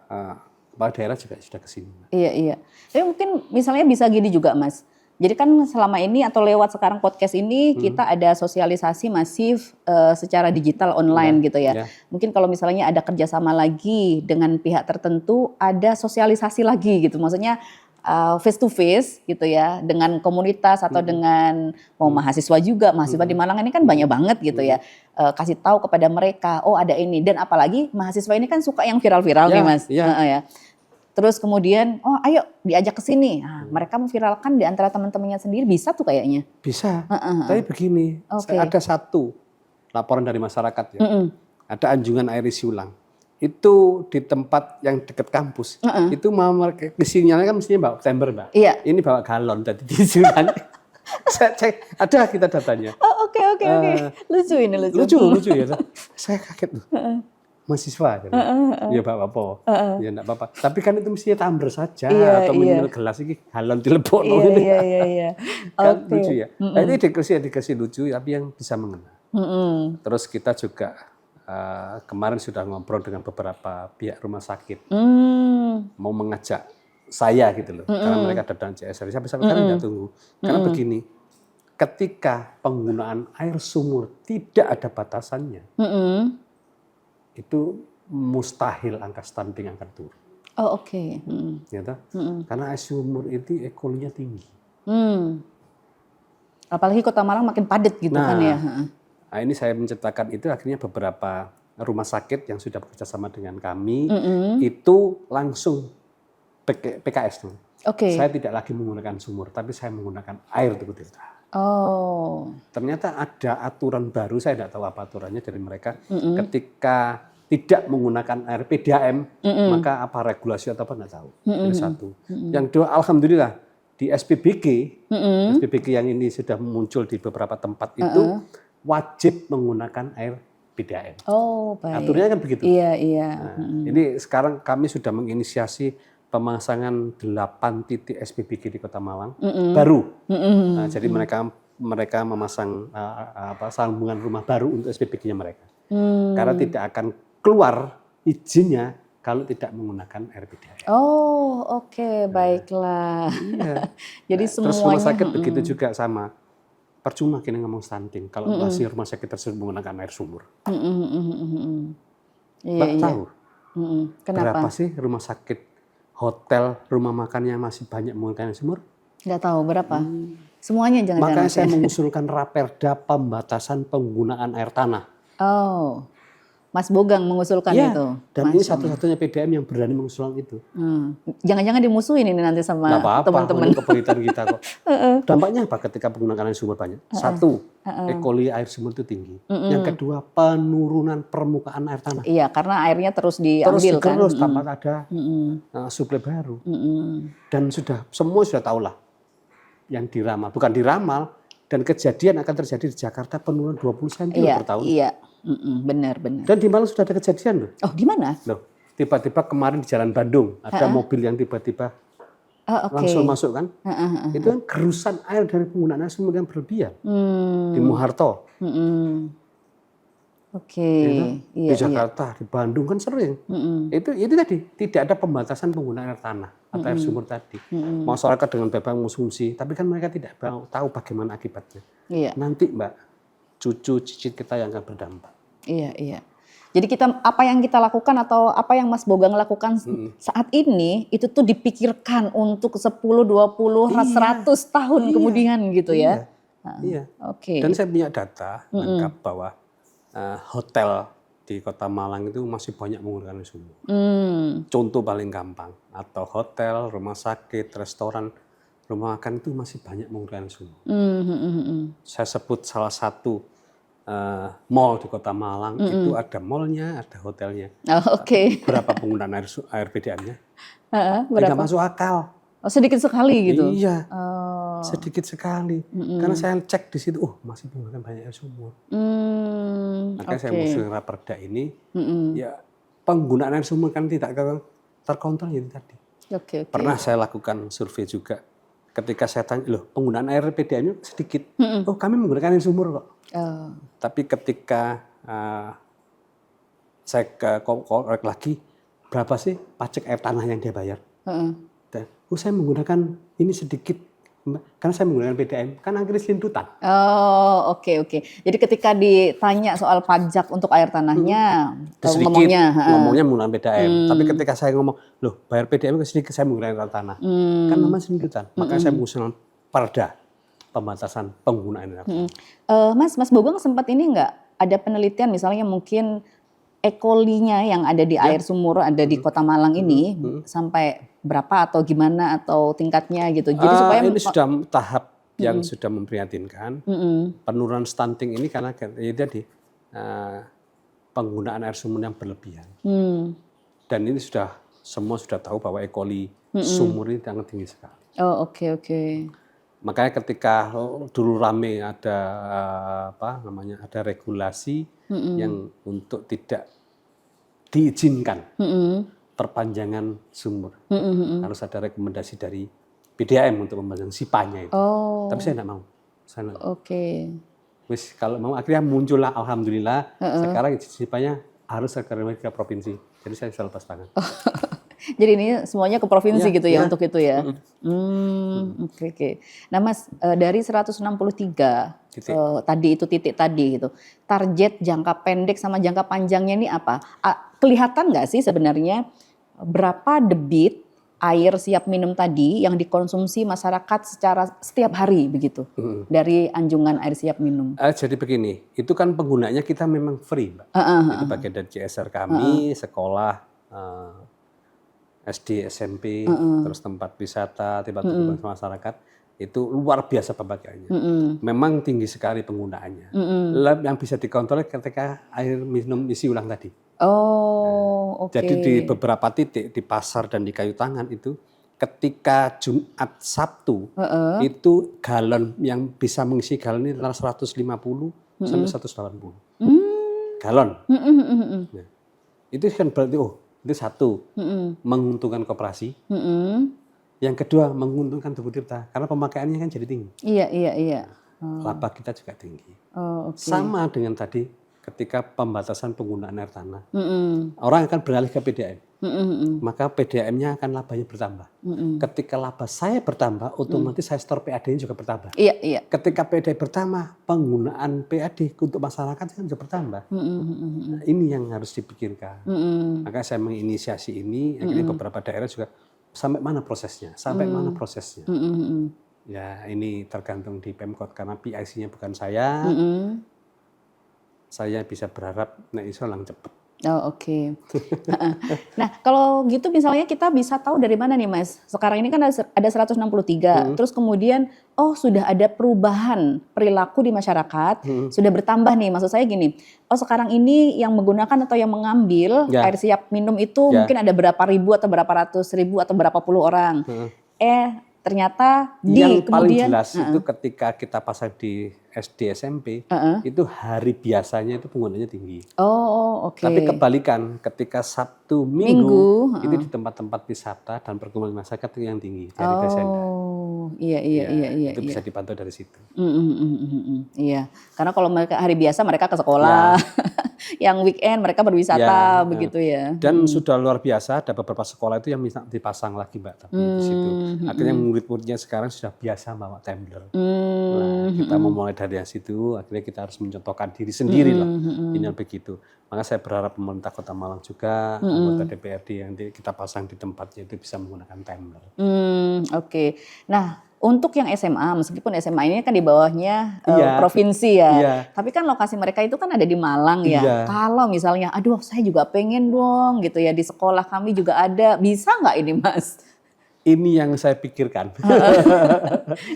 [SPEAKER 2] kepala daerah juga sudah ke sini.
[SPEAKER 1] Iya. Tapi mungkin misalnya bisa gini juga Mas. Jadi kan selama ini atau lewat sekarang podcast ini kita ada sosialisasi masif secara digital online gitu ya. Mungkin kalau misalnya ada kerjasama lagi dengan pihak tertentu, ada sosialisasi lagi gitu. Maksudnya face to face gitu ya, dengan komunitas atau dengan mahasiswa juga. Mahasiswa di Malang ini kan banyak banget gitu ya. Kasih tahu kepada mereka, oh ada ini. Dan apalagi mahasiswa ini kan suka yang viral-viral nih Mas. Ya. Terus kemudian, oh ayo diajak ke sini. Nah, mereka memviralkan di antara teman-temannya sendiri, bisa tuh kayaknya.
[SPEAKER 2] Bisa, tapi begini, ada satu laporan dari masyarakat ya. Ada anjungan air isi ulang. Itu di tempat yang dekat kampus. Itu mau sinyalnya kan mestinya bawa ember Mbak.
[SPEAKER 1] Iya.
[SPEAKER 2] Ini bawa galon, tadi diisi ulang. Saya cek, ada kita datanya.
[SPEAKER 1] Oh oke. Lucu ini, lucu.
[SPEAKER 2] Lucu ya. Saya kaget loh. Mahasiswa kan, ya apa-apa, ya enggak apa-apa. Tapi kan itu mestinya tumbler saja atau minimal gelas ini galon dilebokno gitu.
[SPEAKER 1] Iya.
[SPEAKER 2] Kan lucu ya. Nah, ini edukasi lucu tapi yang bisa mengena. Terus kita juga kemarin sudah ngobrol dengan beberapa pihak rumah sakit, mau mengajak saya gitu loh, karena mereka datang CSR. Sampai sekarang tidak tunggu. Karena begini, ketika penggunaan air sumur tidak ada batasannya. Itu mustahil angka stunting akan turun.
[SPEAKER 1] Oh oke.
[SPEAKER 2] Gitu? Karena air sumur itu ekologinya tinggi.
[SPEAKER 1] Apalagi Kota Malang makin padat gitu kan ya.
[SPEAKER 2] Nah ini saya menciptakan itu akhirnya beberapa rumah sakit yang sudah bekerja sama dengan kami itu langsung PKS tuh. Saya tidak lagi menggunakan sumur, tapi saya menggunakan air untuk filter.
[SPEAKER 1] Oh.
[SPEAKER 2] Ternyata ada aturan baru, saya tidak tahu apa aturannya dari mereka. Ketika tidak menggunakan air PDAM, maka apa regulasi atau apa tidak tahu. Itu satu. Yang kedua, alhamdulillah di SPBG yang ini sudah muncul di beberapa tempat itu wajib menggunakan air PDAM.
[SPEAKER 1] Oh, baik.
[SPEAKER 2] Aturannya kan begitu.
[SPEAKER 1] Iya.
[SPEAKER 2] Nah, ini sekarang kami sudah menginisiasi pemasangan 8 titik SPBG di Kota Malang baru. Nah, jadi mereka memasang sambungan rumah baru untuk SPBG-nya mereka. Karena tidak akan keluar izinnya kalau tidak menggunakan air PDAM.
[SPEAKER 1] Oh, oke, baiklah.
[SPEAKER 2] Iya.
[SPEAKER 1] Jadi
[SPEAKER 2] Terus
[SPEAKER 1] semuanya
[SPEAKER 2] rumah sakit begitu juga sama. Percuma kita ngomong stunting kalau masih rumah sakit tersebut menggunakan air sumur. Mbak tahu
[SPEAKER 1] Kenapa?
[SPEAKER 2] berapa sih rumah sakit, hotel, rumah makan yang masih banyak menggunakan air sumur?
[SPEAKER 1] Nggak tahu berapa. Semuanya jangan-jangan.
[SPEAKER 2] Makanya saya mengusulkan raperda pembatasan penggunaan air tanah.
[SPEAKER 1] Oh, Mas Bogang mengusulkan
[SPEAKER 2] Ya,
[SPEAKER 1] itu.
[SPEAKER 2] dan ini satu-satunya PDAM yang berani mengusulkan itu.
[SPEAKER 1] Jangan-jangan dimusuhin ini nanti sama teman-teman.
[SPEAKER 2] Ini kepelitan kita kok. Dampaknya apa ketika penggunaan air sumur banyak? Satu, ekoli air sumur itu tinggi. Yang kedua, penurunan permukaan air tanah.
[SPEAKER 1] Iya, karena airnya terus diambil kan.
[SPEAKER 2] Terus tanpa ada suplai baru. Dan semua sudah tahu lah yang diramal. Bukan diramal, dan kejadian akan terjadi di Jakarta penurunan 20 cm per tahun.
[SPEAKER 1] Iya, benar.
[SPEAKER 2] Dan di Malang sudah ada kejadian loh.
[SPEAKER 1] Oh, di mana?
[SPEAKER 2] Loh, tiba-tiba kemarin di Jalan Bandung ada mobil yang tiba-tiba langsung masuk kan. Itu kan gerusan air dari penggunaan air sumur yang berlebihan. Di Muharto. Di Jakarta, di Bandung kan sering. Itu tadi tidak ada pembatasan penggunaan air tanah atau air sumur tadi. Masyarakat dengan bebas konsumsi, tapi kan mereka tidak tahu bagaimana akibatnya.
[SPEAKER 1] Iya.
[SPEAKER 2] Nanti Mbak, cucu cicit kita yang akan berdampak.
[SPEAKER 1] Iya. Jadi apa yang kita lakukan atau apa yang Mas Bogang lakukan saat ini itu tuh dipikirkan untuk 10, 20, 100 tahun kemudian gitu ya.
[SPEAKER 2] Iya. Dan saya punya data lengkap bahwa hotel di Kota Malang itu masih banyak menggunakan air sumur. Contoh paling gampang, atau hotel, rumah sakit, restoran, rumah makan itu masih banyak menggunakan air sumur. Saya sebut salah satu mall di Kota Malang itu ada mallnya, ada hotelnya. Berapa penggunaan air PDAM-nya? Tidak masuk akal.
[SPEAKER 1] Oh, sedikit sekali gitu?
[SPEAKER 2] Iya, sedikit sekali. Karena saya cek di situ, masih menggunakan banyak air sumur. Makanya saya mengusulkan raperda ini, ya penggunaan air sumur kan tidak terkontrol itu tadi. Pernah saya lakukan survei juga. Ketika saya tanya, loh penggunaan air PDAM-nya sedikit. Oh kami menggunakan air sumur kok. Tapi ketika saya korek lagi, berapa sih pajak air tanah yang dia bayar? Dan saya menggunakan ini sedikit. Karena saya menggunakan PDAM, kan akhirnya selintutan.
[SPEAKER 1] Oh, oke. Jadi ketika ditanya soal pajak untuk air tanahnya,
[SPEAKER 2] Sedikit
[SPEAKER 1] ngomongnya
[SPEAKER 2] menggunakan PDAM. Tapi ketika saya ngomong, loh bayar PDAM sedikit saya menggunakan air tanah. Kan namanya selintutan. Makanya saya mengusulkan perda pembatasan penggunaan air tanah.
[SPEAKER 1] Mas Bogong sempat ini nggak ada penelitian misalnya mungkin E. coli-nya yang ada di air sumur ada di Kota Malang ini sampai berapa atau gimana atau tingkatnya gitu. Jadi supaya
[SPEAKER 2] ini sudah tahap yang sudah memprihatinkan. Penurunan stunting ini karena itu tadi penggunaan air sumur yang berlebihan. Dan ini semua sudah tahu bahwa E. coli sumur ini sangat tinggi sekali.
[SPEAKER 1] Oh, oke.
[SPEAKER 2] Makanya ketika dulu rame ada ada regulasi yang untuk tidak diizinkan perpanjangan sumur. Harus ada rekomendasi dari PDAM untuk mempanjang sipanya itu. Tapi saya tidak mau. Wis kalau mau akhirnya muncullah alhamdulillah sekarang sipanya harus ke provinsi. Jadi saya bisa lepas tangan.
[SPEAKER 1] Jadi ini semuanya ke provinsi gitu ya untuk itu ya. Oke. Nah Mas, dari 163 tadi itu titik tadi gitu. Target jangka pendek sama jangka panjangnya ini apa? Kelihatan nggak sih sebenarnya berapa debit air siap minum tadi yang dikonsumsi masyarakat secara setiap hari begitu dari anjungan air siap minum?
[SPEAKER 2] Jadi begini, itu kan penggunanya kita memang free, Mbak. Itu bagian dari CSR kami, sekolah, SD, SMP, terus tempat wisata, tempat masyarakat itu luar biasa pemakaiannya. Memang tinggi sekali penggunaannya. Yang bisa dikontrol ketika air minum isi ulang tadi. Jadi di beberapa titik di pasar dan di kayu tangan itu ketika Jumat Sabtu itu galon yang bisa mengisi galon ini antara 150 sampai 180 galon. Nah, itu kan berarti itu satu menguntungkan koperasi. Yang kedua menguntungkan Tugu Tirta karena pemakaiannya kan jadi tinggi.
[SPEAKER 1] Iya.
[SPEAKER 2] Laba kita juga tinggi. Sama dengan tadi ketika pembatasan penggunaan air tanah. Orang akan beralih ke PDAM. Maka PDAM-nya akan labanya bertambah. Ketika laba saya bertambah, otomatis saya store PAD-nya juga bertambah.
[SPEAKER 1] Iya.
[SPEAKER 2] Ketika PAD bertambah, penggunaan PAD untuk masyarakat kan juga bertambah. Nah, ini yang harus dipikirkan. Maka saya menginisiasi ini, akhirnya beberapa daerah juga sampai mana prosesnya, Ya ini tergantung di Pemkot karena PIC-nya bukan saya. Saya bisa berharap iso lang cepet.
[SPEAKER 1] Oke. Nah, kalau gitu misalnya kita bisa tahu dari mana nih Mas? Sekarang ini kan ada 163, terus kemudian sudah ada perubahan perilaku di masyarakat, sudah bertambah nih. Maksud saya gini, sekarang ini yang menggunakan atau yang mengambil air siap minum itu mungkin ada berapa ribu atau berapa ratus ribu atau berapa puluh orang. Ternyata
[SPEAKER 2] yang paling jelas itu ketika kita pasang di SD SMP itu hari biasanya itu penggunanya tinggi.
[SPEAKER 1] Oke.
[SPEAKER 2] Tapi kebalikan ketika Sabtu Minggu itu di tempat-tempat wisata dan perkumpulan masyarakat itu yang tinggi dari biasanya.
[SPEAKER 1] Iya.
[SPEAKER 2] Itu bisa dipantau dari situ.
[SPEAKER 1] Iya. Karena kalau mereka hari biasa mereka ke sekolah, yang weekend mereka berwisata begitu ya.
[SPEAKER 2] Dan sudah luar biasa ada beberapa sekolah itu yang bisa dipasang lagi Mbak tapi di situ. Akhirnya murid-muridnya sekarang sudah biasa bawa tumbler. Nah, kita memulai dari yang situ, akhirnya kita harus mencontohkan diri sendiri lah. Ini begitu. Maka saya berharap pemerintah Kota Malang juga, anggota DPRD yang kita pasang di tempatnya itu bisa menggunakan tumbler.
[SPEAKER 1] Oke. Nah, untuk yang SMA, meskipun SMA ini kan di bawahnya provinsi ya, tapi kan lokasi mereka itu kan ada di Malang ya. Kalau misalnya, aduh saya juga pengen dong gitu ya, di sekolah kami juga ada, bisa nggak ini Mas?
[SPEAKER 2] Ini yang saya pikirkan.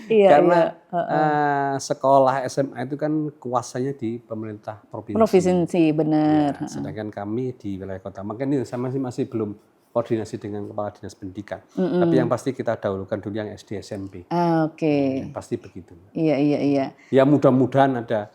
[SPEAKER 2] Karena sekolah SMA itu kan kuasanya di pemerintah provinsi.
[SPEAKER 1] Provinsi, benar.
[SPEAKER 2] Sedangkan kami di wilayah kota. Makanya ini saya masih belum koordinasi dengan Kepala Dinas Pendidikan. Tapi yang pasti kita dahulukan dulu yang SD SMP.
[SPEAKER 1] Oke.
[SPEAKER 2] Pasti begitu.
[SPEAKER 1] Iya.
[SPEAKER 2] Ya mudah-mudahan ada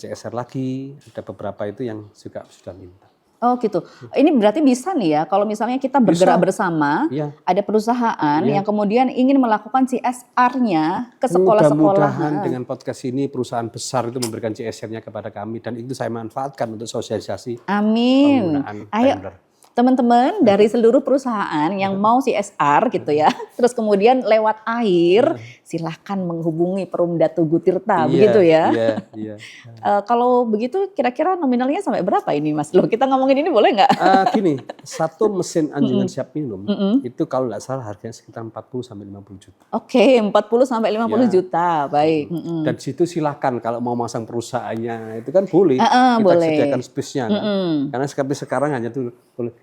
[SPEAKER 2] CSR lagi, ada beberapa itu yang juga sudah minta.
[SPEAKER 1] Oh gitu. Ini berarti bisa nih ya kalau misalnya kita bergerak bersama, ada perusahaan yang kemudian ingin melakukan CSR-nya ke sekolah-sekolah.
[SPEAKER 2] Mudah-mudahan dengan podcast ini perusahaan besar itu memberikan CSR-nya kepada kami dan itu saya manfaatkan untuk sosialisasi
[SPEAKER 1] penggunaan
[SPEAKER 2] tumbler.
[SPEAKER 1] teman-teman dari seluruh perusahaan yang mau CSR gitu ya, terus kemudian lewat air, silahkan menghubungi Perumda Tugu Tirta, begitu ya.
[SPEAKER 2] Iya.
[SPEAKER 1] Kalau begitu kira-kira nominalnya sampai berapa ini Mas? Loh, kita ngomongin ini boleh nggak?
[SPEAKER 2] Gini, satu mesin anjungan siap minum itu kalau nggak salah harganya sekitar 40 sampai 50 juta.
[SPEAKER 1] Oke, 40 sampai 50
[SPEAKER 2] Ya.
[SPEAKER 1] juta, baik.
[SPEAKER 2] Dan di situ silakan kalau mau masang perusahaannya itu kan boleh. Kita
[SPEAKER 1] boleh.
[SPEAKER 2] sediakan space-nya kan. Karena sekarang hanya tuh boleh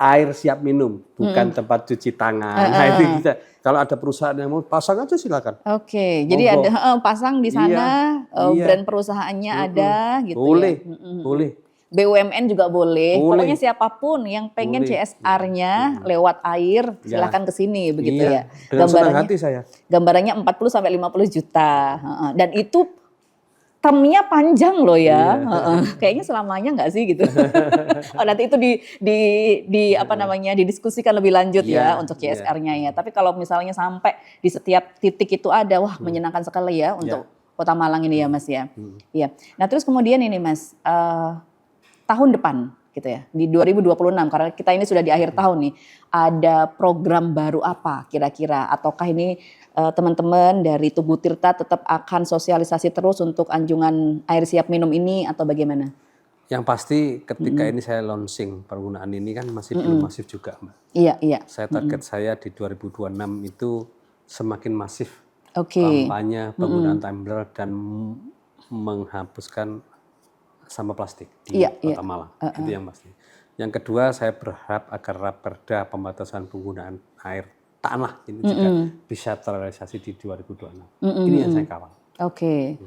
[SPEAKER 2] air siap minum, bukan tempat cuci tangan. Nah, itu kita. Kalau ada perusahaan yang mau pasang aja silakan.
[SPEAKER 1] Oke, jadi ada pasang di sana
[SPEAKER 2] Iya.
[SPEAKER 1] brand perusahaannya ada gitu
[SPEAKER 2] Boleh,
[SPEAKER 1] ya.
[SPEAKER 2] boleh.
[SPEAKER 1] BUMN juga boleh.
[SPEAKER 2] Boleh.
[SPEAKER 1] Pokoknya siapapun yang pengen
[SPEAKER 2] Boleh.
[SPEAKER 1] CSR-nya lewat air, silahkan ke sini begitu ya.
[SPEAKER 2] Dengan senang hati saya.
[SPEAKER 1] Gambarannya 40 sampai 50 juta. Dan itu termnya panjang loh ya. Kayaknya selamanya nggak sih gitu. Oh, nanti itu di apa namanya didiskusikan lebih lanjut ya untuk CSR-nya ya. Tapi kalau misalnya sampai di setiap titik itu ada, wah menyenangkan sekali ya untuk Kota Malang ini ya Mas ya. Iya. Nah terus kemudian ini Mas, tahun depan gitu ya, di 2026 karena kita ini sudah di akhir tahun nih, ada program baru apa kira-kira? Ataukah ini teman-teman dari Tugu Tirta tetap akan sosialisasi terus untuk anjungan air siap minum ini atau bagaimana?
[SPEAKER 2] Yang pasti ketika ini saya launching penggunaan ini kan masih belum masif juga, Mbak.
[SPEAKER 1] Iya.
[SPEAKER 2] Saya target saya di 2026 itu semakin masif
[SPEAKER 1] Oke.
[SPEAKER 2] kampanye penggunaan tumbler dan menghapuskan sampah plastik di Kota Malang. Itu yang pasti. Yang kedua saya berharap agar Raperda pembatasan penggunaan air tanah ini juga bisa terrealisasi di 2026. Ini yang saya kawal.
[SPEAKER 1] Oke.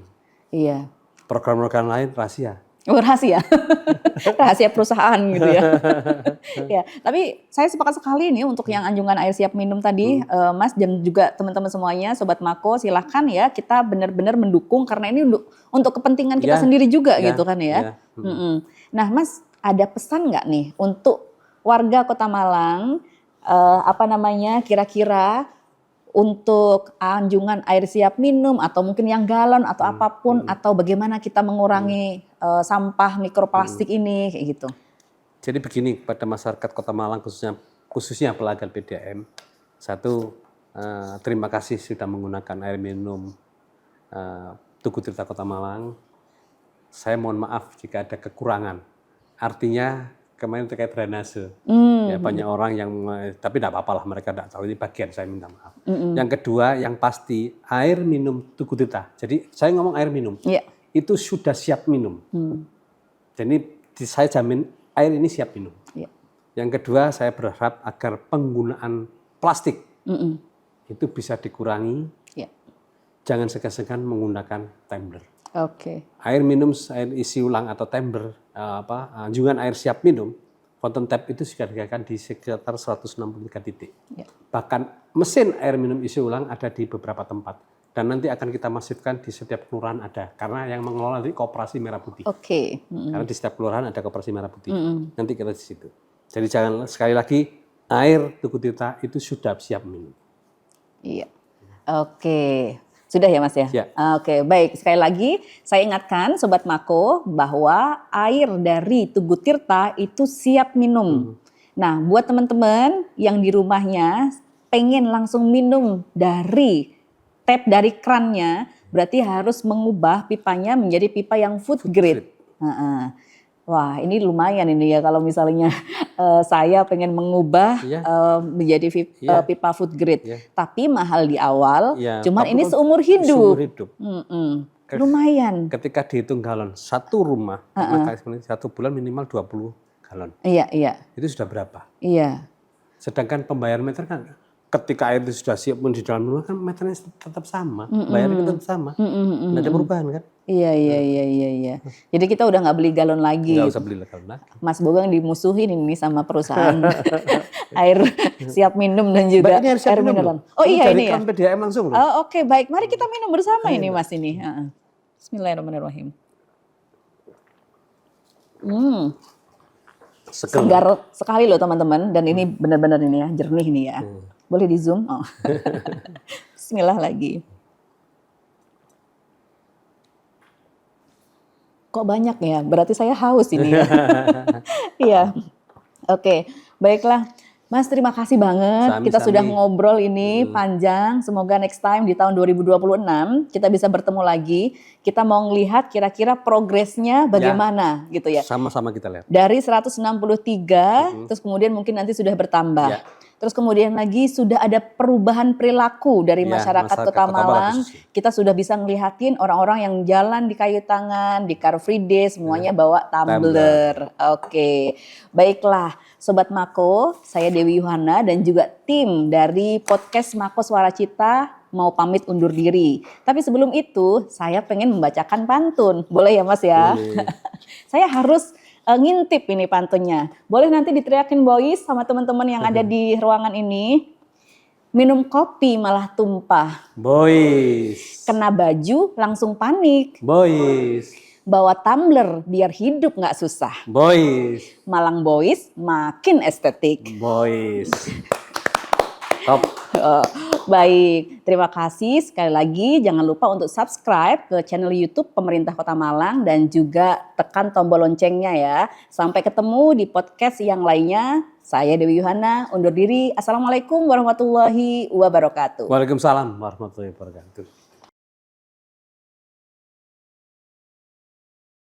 [SPEAKER 1] Iya.
[SPEAKER 2] Program-program lain rahasia.
[SPEAKER 1] Oh, rahasia. Rahasia perusahaan gitu ya. Ya, tapi saya sepakat sekali nih untuk yang anjungan air siap minum tadi, Mas dan juga teman-teman semuanya, Sobat Mako, silahkan ya kita benar-benar mendukung karena ini untuk kepentingan kita sendiri juga gitu kan ya. Nah, Mas ada pesan nggak nih untuk warga Kota Malang, kira-kira untuk anjungan air siap minum atau mungkin yang galon atau apapun atau bagaimana kita mengurangi sampah mikroplastik ini kayak gitu.
[SPEAKER 2] Jadi begini kepada masyarakat Kota Malang khususnya pelanggan PDAM. Satu, terima kasih sudah menggunakan air minum Tugu Tirta Kota Malang. Saya mohon maaf jika ada kekurangan. Artinya kemarin terkait drainase. Ya, banyak orang yang, tapi tidak apa-apa lah mereka tidak tahu, ini bagian saya minta maaf. Yang kedua, yang pasti air minum Tugu Tirta. Jadi saya ngomong air minum, itu sudah siap minum. Jadi saya jamin air ini siap minum. Yang kedua, saya berharap agar penggunaan plastik itu bisa dikurangi. Jangan segan-segan menggunakan tumbler. Air minum, air isi ulang atau tumbler, anjungan air siap minum, fountain tap itu sudah disediakan di sekitar 163 titik. Bahkan mesin air minum isi ulang ada di beberapa tempat. Dan nanti akan kita masifkan di setiap kelurahan ada. Karena yang mengelola nanti Koperasi Merah Putih. Karena di setiap kelurahan ada Koperasi Merah Putih. Nanti kita di situ. Jadi jangan sekali lagi, air Tugu Tirta itu sudah siap minum.
[SPEAKER 1] Iya. Oke. Sudah ya Mas ya? Oke, baik. Sekali lagi saya ingatkan Sobat Mako bahwa air dari Tugu Tirta itu siap minum. Nah, buat teman-teman yang di rumahnya pengen langsung minum dari tap dari krannya, berarti harus mengubah pipanya menjadi pipa yang food grade. Wah, ini lumayan ini ya kalau misalnya saya pengen mengubah menjadi pipa food grade. Tapi mahal di awal, cuman ini seumur hidup. Lumayan.
[SPEAKER 2] Ketika dihitung galon, satu rumah, satu bulan minimal 20 galon.
[SPEAKER 1] Iya.
[SPEAKER 2] Itu sudah berapa?
[SPEAKER 1] Iya.
[SPEAKER 2] Sedangkan pembayar meter kan ketika air itu sudah siap pun di dalam rumah kan meternya tetap sama, bayarnya tetap sama, nggak ada perubahan kan?
[SPEAKER 1] Iya. Jadi kita udah nggak beli galon lagi.
[SPEAKER 2] Nggak usah beli galon lagi.
[SPEAKER 1] Mas Bogang dimusuhin ini sama perusahaan air siap minum dan juga air mineral. Oh iya ini ya.
[SPEAKER 2] PDAM langsung.
[SPEAKER 1] Oke, baik. Mari kita minum bersama ini Mas ini. Bismillahirrahmanirrahim. Segar sekali loh teman-teman dan ini benar-benar ini ya jernih ini ya. Boleh di zoom? Oh. Bismillah lagi. Kok banyak ya? Berarti saya haus ini ya. Iya. Oke, baiklah. Mas, terima kasih banget. Kita sudah ngobrol ini panjang. Semoga next time di tahun 2026 kita bisa bertemu lagi. Kita mau ngelihat kira-kira progresnya bagaimana gitu ya.
[SPEAKER 2] Sama-sama kita lihat.
[SPEAKER 1] Dari 163, terus kemudian mungkin nanti sudah bertambah. Terus kemudian lagi sudah ada perubahan perilaku dari masyarakat Kota Malang. Kita sudah bisa ngelihatin orang-orang yang jalan di kayu tangan, di Car Free Day semuanya bawa tumbler. Oke, baiklah Sobat Mako, saya Dewi Yuhana dan juga tim dari podcast Mako Suara Cita mau pamit undur diri. Tapi sebelum itu saya pengen membacakan pantun. Boleh ya Mas ya? Saya harus ngintip ini pantunnya. Boleh nanti diteriakin boys sama teman-teman yang ada di ruangan ini. Minum kopi malah tumpah.
[SPEAKER 2] Boys.
[SPEAKER 1] Kena baju langsung panik.
[SPEAKER 2] Boys.
[SPEAKER 1] Bawa tumbler biar hidup nggak susah.
[SPEAKER 2] Boys.
[SPEAKER 1] Malang boys makin estetik.
[SPEAKER 2] Boys. Top.
[SPEAKER 1] Baik, terima kasih sekali lagi. Jangan lupa untuk subscribe ke channel YouTube Pemerintah Kota Malang dan juga tekan tombol loncengnya ya. Sampai ketemu di podcast yang lainnya. Saya Dewi Yuhana, undur diri. Assalamualaikum warahmatullahi wabarakatuh.
[SPEAKER 2] Waalaikumsalam warahmatullahi wabarakatuh.